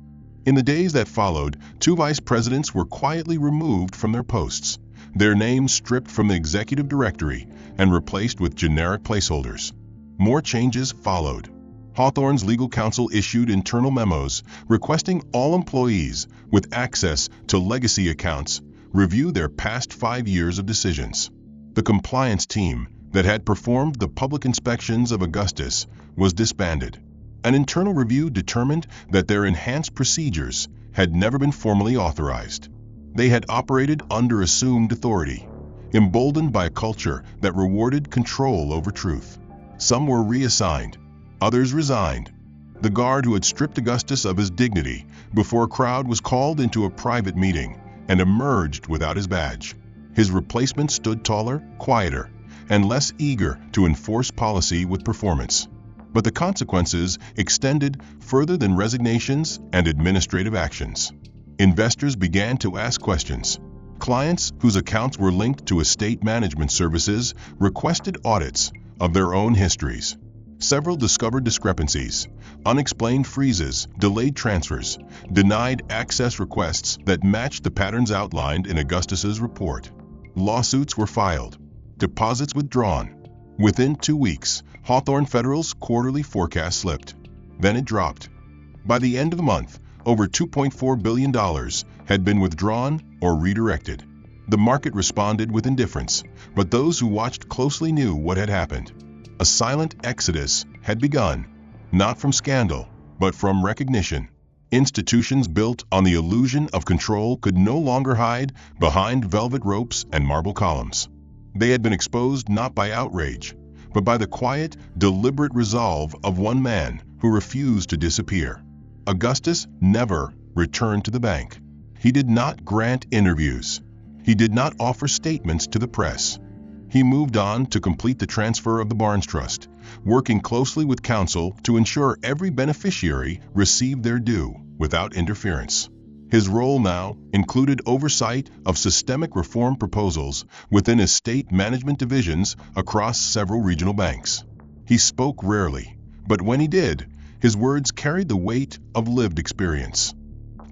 In the days that followed, 2 vice presidents were quietly removed from their posts, their names stripped from the executive directory and replaced with generic placeholders. More changes followed. Hawthorne's legal counsel issued internal memos requesting all employees with access to legacy accounts review their past 5 years of decisions. The compliance team that had performed the public inspections of Augustus was disbanded. An internal review determined that their enhanced procedures had never been formally authorized. They had operated under assumed authority, emboldened by a culture that rewarded control over truth. Some were reassigned. Others resigned. The guard who had stripped Augustus of his dignity before a crowd was called into a private meeting and emerged without his badge. His replacement stood taller, quieter, and less eager to enforce policy with performance. But the consequences extended further than resignations and administrative actions. Investors began to ask questions. Clients whose accounts were linked to estate management services requested audits of their own histories. Several discovered discrepancies, unexplained freezes, delayed transfers, denied access requests that matched the patterns outlined in Augustus's report. Lawsuits were filed, deposits withdrawn. Within 2 weeks, Hawthorne Federal's quarterly forecast slipped. Then it dropped. By the end of the month, over $2.4 billion had been withdrawn or redirected. The market responded with indifference, but those who watched closely knew what had happened. A silent exodus had begun, not from scandal, but from recognition. Institutions built on the illusion of control could no longer hide behind velvet ropes and marble columns. They had been exposed not by outrage, but by the quiet, deliberate resolve of one man who refused to disappear. Augustus never returned to the bank. He did not grant interviews. He did not offer statements to the press. He moved on to complete the transfer of the Barnes Trust, working closely with counsel to ensure every beneficiary received their due without interference. His role now included oversight of systemic reform proposals within estate management divisions across several regional banks. He spoke rarely, but when he did, his words carried the weight of lived experience.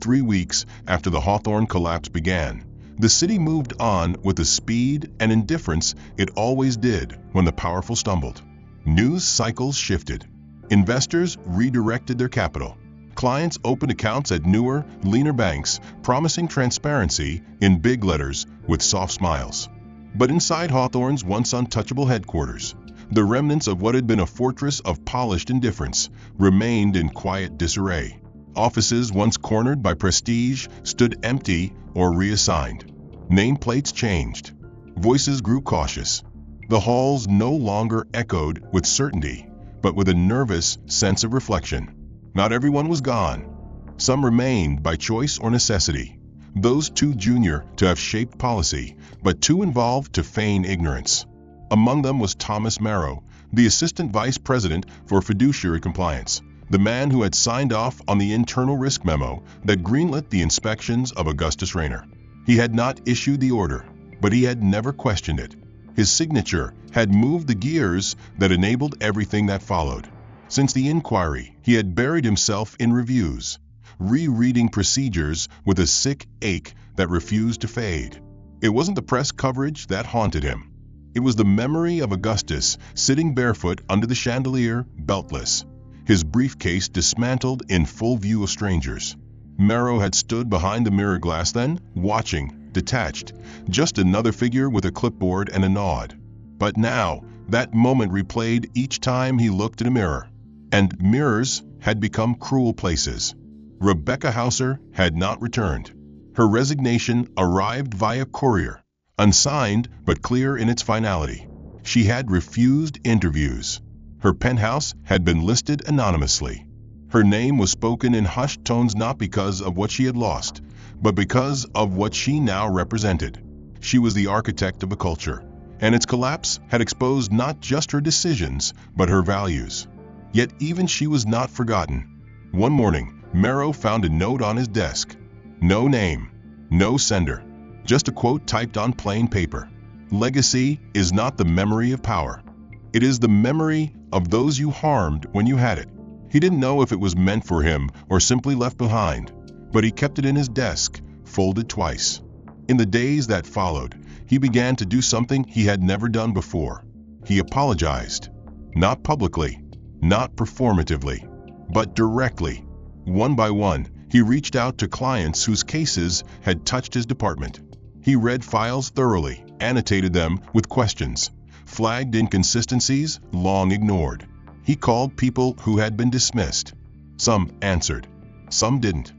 3 weeks after the Hawthorne collapse began, the city moved on with the speed and indifference it always did when the powerful stumbled. News cycles shifted. Investors redirected their capital. Clients opened accounts at newer, leaner banks, promising transparency in big letters with soft smiles. But inside Hawthorne's once untouchable headquarters, the remnants of what had been a fortress of polished indifference remained in quiet disarray. Offices once cornered by prestige stood empty or reassigned. Nameplates changed. Voices grew cautious. The halls no longer echoed with certainty, but with a nervous sense of reflection. Not everyone was gone. Some remained by choice or necessity. Those too junior to have shaped policy, but too involved to feign ignorance. Among them was Thomas Marrow, the Assistant Vice President for Fiduciary Compliance, the man who had signed off on the internal risk memo that greenlit the inspections of Augustus Rayner. He had not issued the order, but he had never questioned it. His signature had moved the gears that enabled everything that followed. Since the inquiry, he had buried himself in reviews, rereading procedures with a sick ache that refused to fade. It wasn't the press coverage that haunted him. It was the memory of Augustus sitting barefoot under the chandelier, beltless, his briefcase dismantled in full view of strangers. Marrow had stood behind the mirror glass then, watching, detached, just another figure with a clipboard and a nod. But now, That moment replayed each time he looked in a mirror. And mirrors had become cruel places. Rebecca Hauser had not returned. Her resignation arrived via courier, unsigned but clear in its finality. She had refused interviews. Her penthouse had been listed anonymously. Her name was spoken in hushed tones not because of what she had lost, but because of what she now represented. She was the architect of a culture, and its collapse had exposed not just her decisions, but her values. Yet even she was not forgotten. One morning, Merrow found a note on his desk. No name, no sender, just a quote typed on plain paper. Legacy is not the memory of power. It is the memory of those you harmed when you had it. He didn't know if it was meant for him or simply left behind, but he kept it in his desk, folded twice. In the days that followed, he began to do something he had never done before. He apologized. Not publicly, not performatively, but directly. One by one, he reached out to clients whose cases had touched his department. He read files thoroughly, annotated them with questions, flagged inconsistencies long ignored. He called people who had been dismissed. Some answered, some didn't.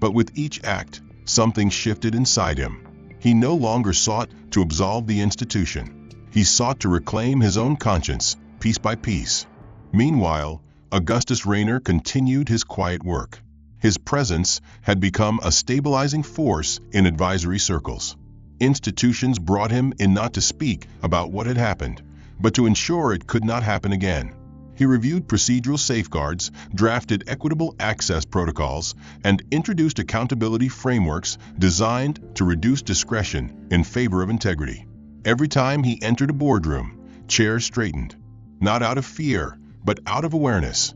But with each act, something shifted inside him. He no longer sought to absolve the institution. He sought to reclaim his own conscience, piece by piece. Meanwhile, Augustus Rayner continued his quiet work. His presence had become a stabilizing force in advisory circles. Institutions brought him in not to speak about what had happened, but to ensure it could not happen again. He reviewed procedural safeguards, drafted equitable access protocols, and introduced accountability frameworks designed to reduce discretion in favor of integrity. Every time he entered a boardroom, chairs straightened, not out of fear, but out of awareness.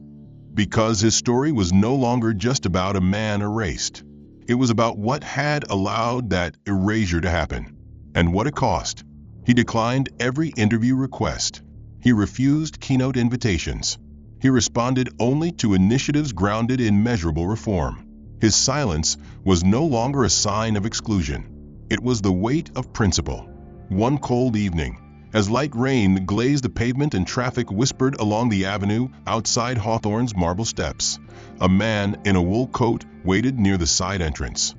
Because his story was no longer just about a man erased. It was about what had allowed that erasure to happen, and what it cost. He declined every interview request. He refused keynote invitations. He responded only to initiatives grounded in measurable reform. His silence was no longer a sign of exclusion. It was the weight of principle. One cold evening, as light rain glazed the pavement and traffic whispered along the avenue outside Hawthorne's marble steps, a man in a wool coat waited near the side entrance.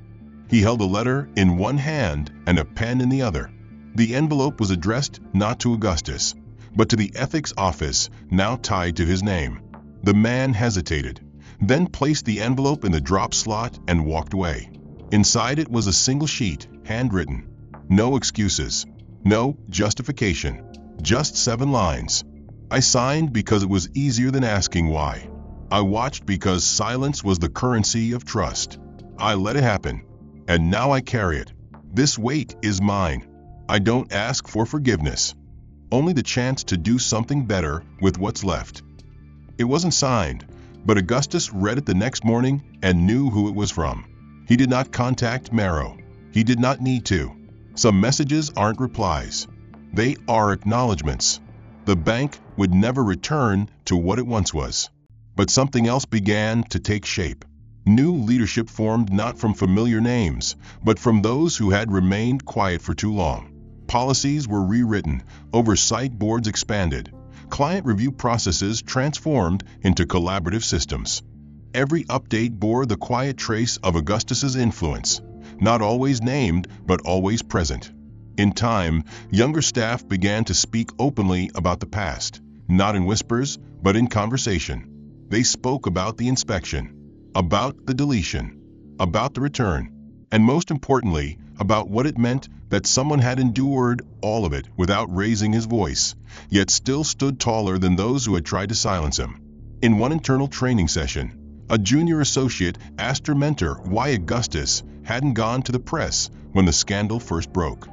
He held a letter in one hand and a pen in the other. The envelope was addressed not to Augustus, but to the ethics office now tied to his name. The man hesitated, then placed the envelope in the drop slot and walked away. Inside it was a single sheet, handwritten. No excuses. No justification, just 7 lines. I signed because it was easier than asking why. I watched because silence was the currency of trust. I let it happen, and now I carry it. This weight is mine. I don't ask for forgiveness, only the chance to do something better with what's left. It wasn't signed, but Augustus read it the next morning and knew who it was from. He did not contact Merrow. He did not need to. Some messages aren't replies. They are acknowledgments. The bank would never return to what it once was. But something else began to take shape. New leadership formed not from familiar names, but from those who had remained quiet for too long. Policies were rewritten, oversight boards expanded, client review processes transformed into collaborative systems. Every update bore the quiet trace of Augustus's influence. Not always named, but always present. In time, younger staff began to speak openly about the past, not in whispers, but in conversation. They spoke about the inspection, about the deletion, about the return, and most importantly, about what it meant that someone had endured all of it without raising his voice, yet still stood taller than those who had tried to silence him. In one internal training session, a junior associate asked her mentor why Augustus hadn't gone to the press when the scandal first broke.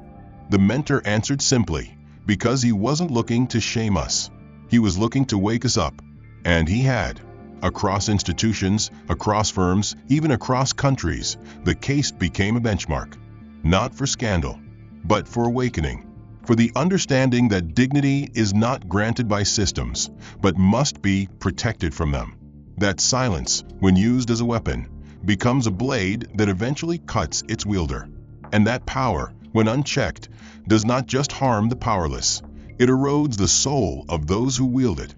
The mentor answered simply, because he wasn't looking to shame us. He was looking to wake us up. And he had. Across institutions, across firms, even across countries, the case became a benchmark. Not for scandal, but for awakening. For the understanding that dignity is not granted by systems, but must be protected from them. That silence, when used as a weapon, becomes a blade that eventually cuts its wielder. And that power, when unchecked, does not just harm the powerless. It erodes the soul of those who wield it.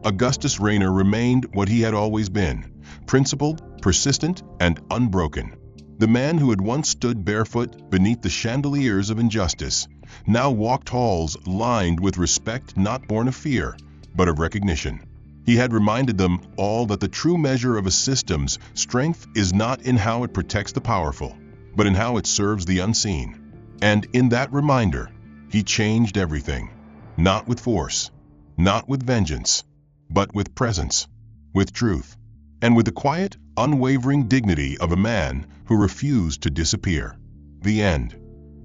Augustus Rainer remained what he had always been: principled, persistent, and unbroken. The man who had once stood barefoot beneath the chandeliers of injustice now walked halls lined with respect not born of fear, but of recognition. He had reminded them all that the true measure of a system's strength is not in how it protects the powerful, but in how it serves the unseen. And in that reminder, he changed everything. Not with force, not with vengeance, but with presence, with truth, and with the quiet, unwavering dignity of a man who refused to disappear. The end.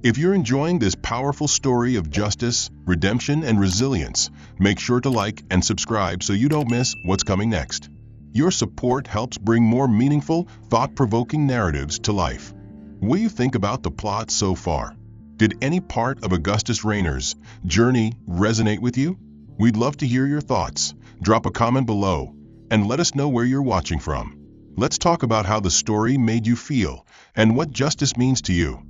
If you're enjoying this powerful story of justice, redemption, and resilience, make sure to like and subscribe so you don't miss what's coming next. Your support helps bring more meaningful, thought-provoking narratives to life. What do you think about the plot so far? Did any part of Augustus Rainer's journey resonate with you? We'd love to hear your thoughts. Drop a comment below and let us know where you're watching from. Let's talk about how the story made you feel and what justice means to you.